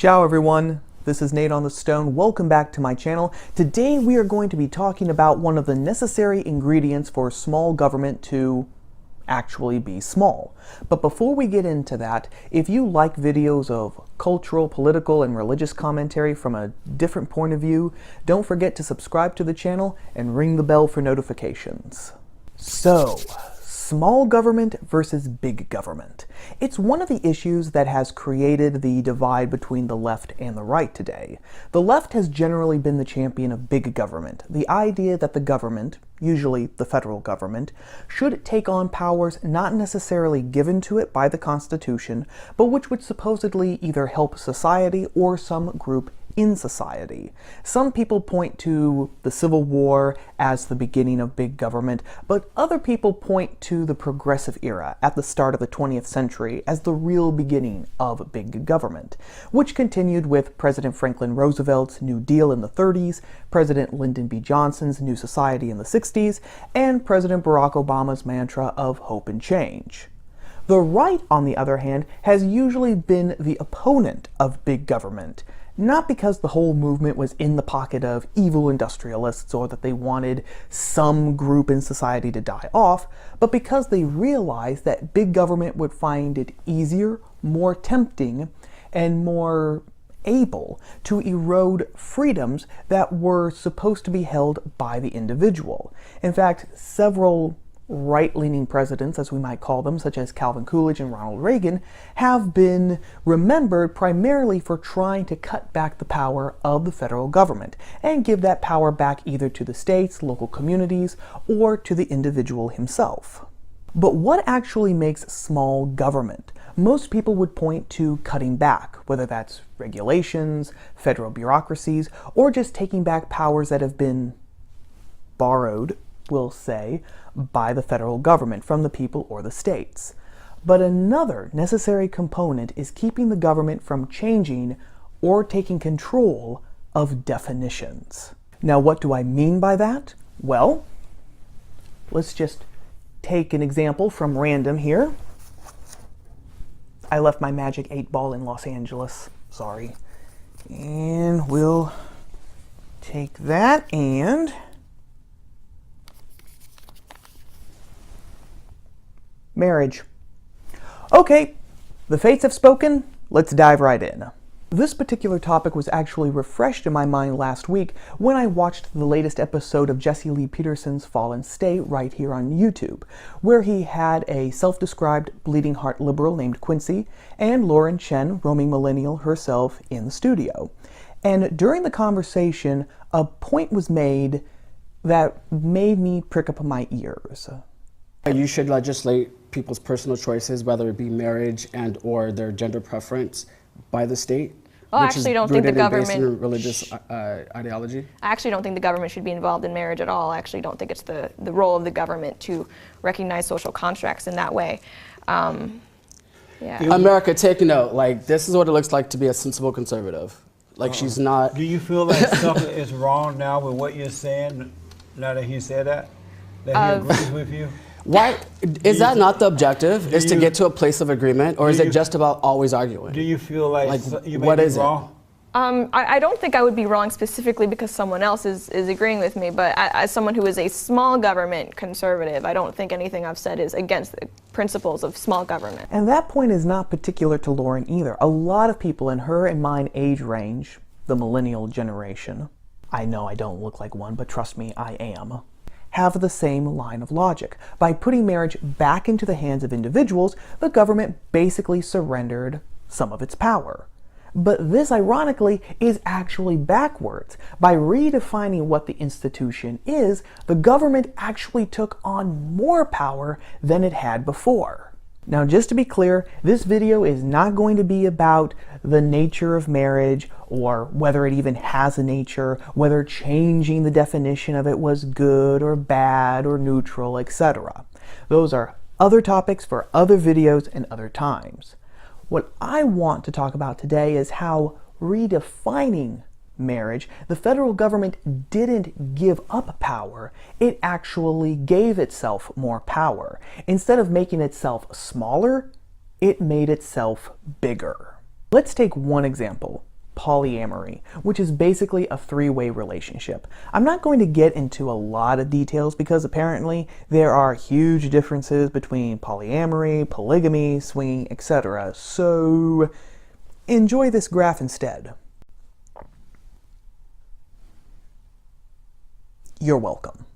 Ciao everyone, this is Nate on the Stone. Welcome back to my channel. Today we are going to be talking about one of the necessary ingredients for small government to actually be small. But before we get into that, if you like videos of cultural, political, and religious commentary from a different point of view, don't forget to subscribe to the channel and ring the bell for notifications. So, small government versus big government. It's one of the issues that has created the divide between the left and the right today. The left has generally been the champion of big government, the idea that the government, usually the federal government, should take on powers not necessarily given to it by the Constitution, but which would supposedly either help society or some group in society. Some people point to the Civil War as the beginning of big government, but other people point to the Progressive Era at the start of the 20th century as the real beginning of big government, which continued with President Franklin Roosevelt's New Deal in the 30s, President Lyndon B. Johnson's New Society in the 60s, and President Barack Obama's mantra of hope and change. The right, on the other hand, has usually been the opponent of big government, not because the whole movement was in the pocket of evil industrialists or that they wanted some group in society to die off, but because they realized that big government would find it easier, more tempting, and more able to erode freedoms that were supposed to be held by the individual. In fact, several right-leaning presidents, as we might call them, such as Calvin Coolidge and Ronald Reagan, have been remembered primarily for trying to cut back the power of the federal government and give that power back either to the states, local communities, or to the individual himself. But what actually makes small government? Most people would point to cutting back, whether that's regulations, federal bureaucracies, or just taking back powers that have been borrowed, we'll say, by the federal government from the people or the states. But another necessary component is keeping the government from changing or taking control of definitions. Now, what do I mean by that? Well, let's just take an example from random here. I left my magic 8-ball in Los Angeles, sorry. And we'll take that and marriage. Okay, the fates have spoken, let's dive right in. This particular topic was actually refreshed in my mind last week when I watched the latest episode of Jesse Lee Peterson's Fallen State right here on YouTube, where he had a self-described bleeding heart liberal named Quincy and Lauren Chen, roaming millennial herself, in the studio. And during the conversation, a point was made that made me prick up my ears. You should legislate people's personal choices, whether it be marriage and or their gender preference, by the state. Well, I actually don't think the government based in religious ideology. I actually don't think the government should be involved in marriage at all. I actually don't think it's the role of the government to recognize social contracts in that way. Yeah. America, take note. Like, this is what it looks like to be a sensible conservative. Like, she's not. Do you feel like something is wrong now with what you're saying? Now that he said that he agrees with you. Why is that not the objective? Is to get to a place of agreement, or is it just about always arguing? Do you feel like you may what be is wrong? I don't think I would be wrong specifically because someone else is agreeing with me, but as someone who is a small government conservative, I don't think anything I've said is against the principles of small government. And that point is not particular to Lauren either. A lot of people in her and mine age range, the millennial generation, I know I don't look like one, but trust me, I am, have the same line of logic. By putting marriage back into the hands of individuals, the government basically surrendered some of its power. But this, ironically, is actually backwards. By redefining what the institution is, the government actually took on more power than it had before. Now, just to be clear, this video is not going to be about the nature of marriage or whether it even has a nature, whether changing the definition of it was good or bad or neutral, etc. Those are other topics for other videos and other times. What I want to talk about today is how redefining marriage, the federal government didn't give up power, it actually gave itself more power. Instead of making itself smaller, it made itself bigger. Let's take one example. polyamory, which is basically a three-way relationship. I'm not going to get into a lot of details because apparently there are huge differences between polyamory, polygamy, swinging, etc. So enjoy this graph instead. You're welcome.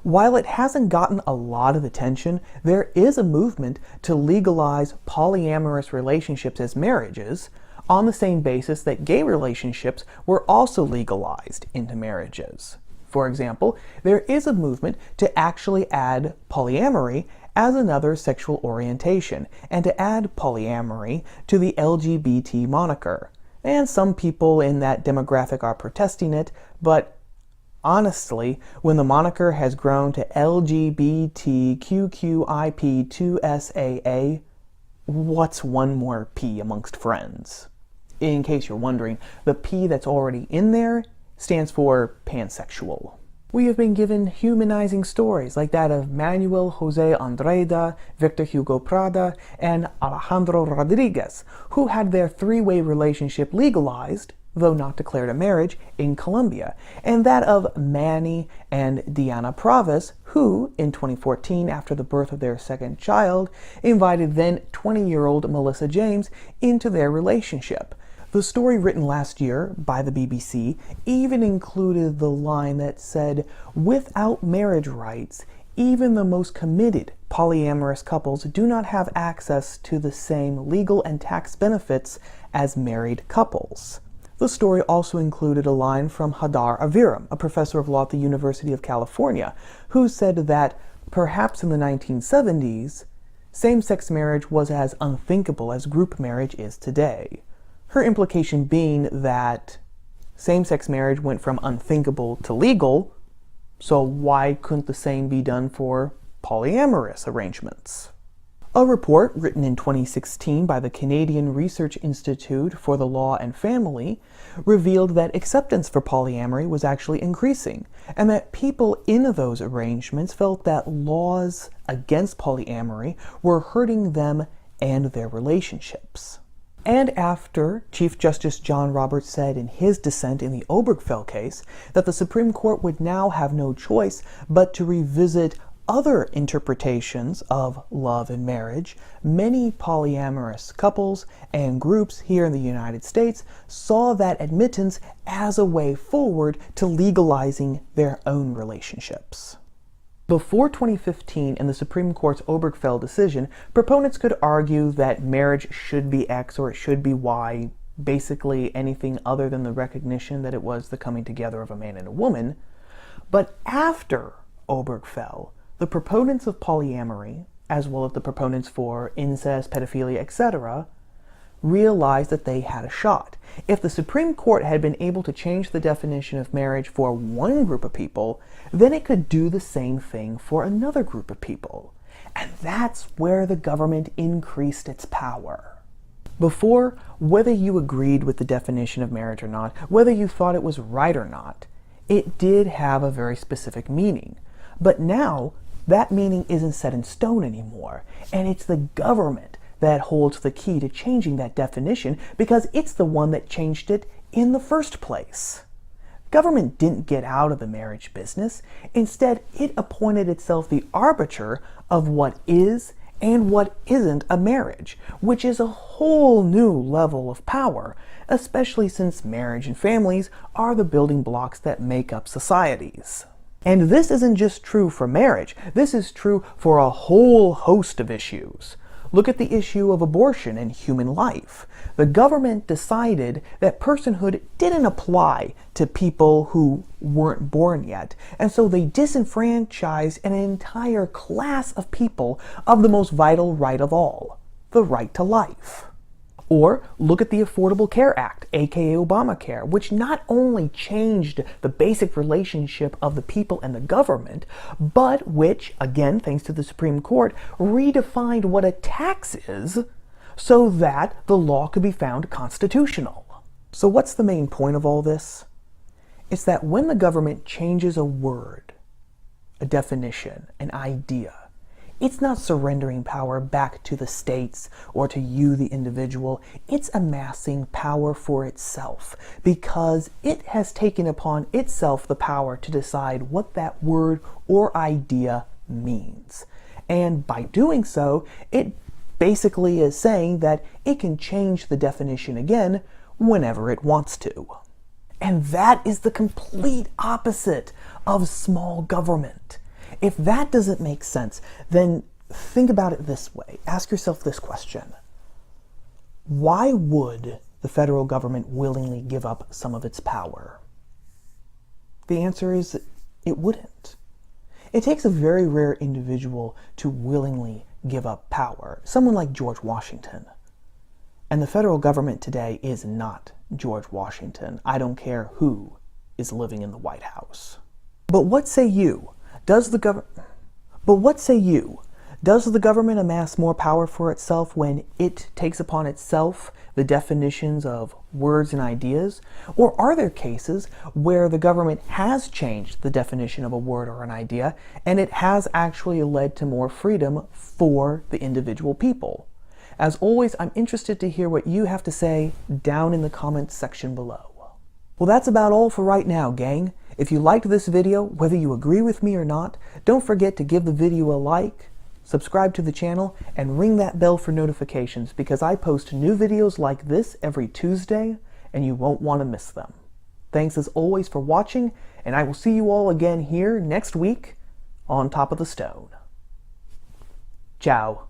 While it hasn't gotten a lot of attention, there is a movement to legalize polyamorous relationships as marriages on the same basis that gay relationships were also legalized into marriages. For example, there is a movement to actually add polyamory as another sexual orientation and to add polyamory to the LGBT moniker. And some people in that demographic are protesting it, but honestly, when the moniker has grown to LGBTQQIP2SAA, what's one more P amongst friends? In case you're wondering, the P that's already in there stands for pansexual. We have been given humanizing stories like that of Manuel Jose Andrade, Victor Hugo Prada, and Alejandro Rodriguez, who had their three-way relationship legalized, though not declared a marriage, in Colombia, and that of Manny and Diana Pravis, who, in 2014, after the birth of their second child, invited then 20-year-old Melissa James into their relationship. The story written last year by the BBC even included the line that said, "Without marriage rights, even the most committed polyamorous couples do not have access to the same legal and tax benefits as married couples." The story also included a line from Hadar Aviram, a professor of law at the University of California, who said that perhaps in the 1970s, same-sex marriage was as unthinkable as group marriage is today. Her implication being that same-sex marriage went from unthinkable to legal, so why couldn't the same be done for polyamorous arrangements? A report written in 2016 by the Canadian Research Institute for the Law and Family revealed that acceptance for polyamory was actually increasing, and that people in those arrangements felt that laws against polyamory were hurting them and their relationships. And after Chief Justice John Roberts said in his dissent in the Obergefell case that the Supreme Court would now have no choice but to revisit other interpretations of love and marriage, many polyamorous couples and groups here in the United States saw that admittance as a way forward to legalizing their own relationships. Before 2015 and the Supreme Court's Obergefell decision, proponents could argue that marriage should be X or it should be Y, basically anything other than the recognition that it was the coming together of a man and a woman. But after Obergefell, the proponents of polyamory, as well as the proponents for incest, pedophilia, etc., realized that they had a shot. If the Supreme Court had been able to change the definition of marriage for one group of people, then it could do the same thing for another group of people. And that's where the government increased its power. Before, whether you agreed with the definition of marriage or not, whether you thought it was right or not, it did have a very specific meaning. But now, that meaning isn't set in stone anymore, and it's the government that holds the key to changing that definition because it's the one that changed it in the first place. Government didn't get out of the marriage business. Instead, it appointed itself the arbiter of what is and what isn't a marriage, which is a whole new level of power, especially since marriage and families are the building blocks that make up societies. And this isn't just true for marriage, this is true for a whole host of issues. Look at the issue of abortion and human life. The government decided that personhood didn't apply to people who weren't born yet, and so they disenfranchised an entire class of people of the most vital right of all, the right to life. Or look at the Affordable Care Act, aka Obamacare, which not only changed the basic relationship of the people and the government, but which, again thanks to the Supreme Court, redefined what a tax is so that the law could be found constitutional. So what's the main point of all this? It's that when the government changes a word, a definition, an idea, It's not surrendering power back to the states or to you, the individual. It's amassing power for itself because it has taken upon itself the power to decide what that word or idea means. And by doing so, it basically is saying that it can change the definition again whenever it wants to. And that is the complete opposite of small government. If that doesn't make sense, then think about it this way. Ask yourself this question. Why would the federal government willingly give up some of its power? The answer is it wouldn't. It takes a very rare individual to willingly give up power, someone like George Washington. And the federal government today is not George Washington. I don't care who is living in the White House. But what say you? Does the government amass more power for itself when it takes upon itself the definitions of words and ideas? Or are there cases where the government has changed the definition of a word or an idea and it has actually led to more freedom for the individual people? As always, I'm interested to hear what you have to say down in the comments section below. Well, that's about all for right now, gang. If you liked this video, whether you agree with me or not, don't forget to give the video a like, subscribe to the channel, and ring that bell for notifications because I post new videos like this every Tuesday and you won't want to miss them. Thanks as always for watching, and I will see you all again here next week on Top of the Stone. Ciao.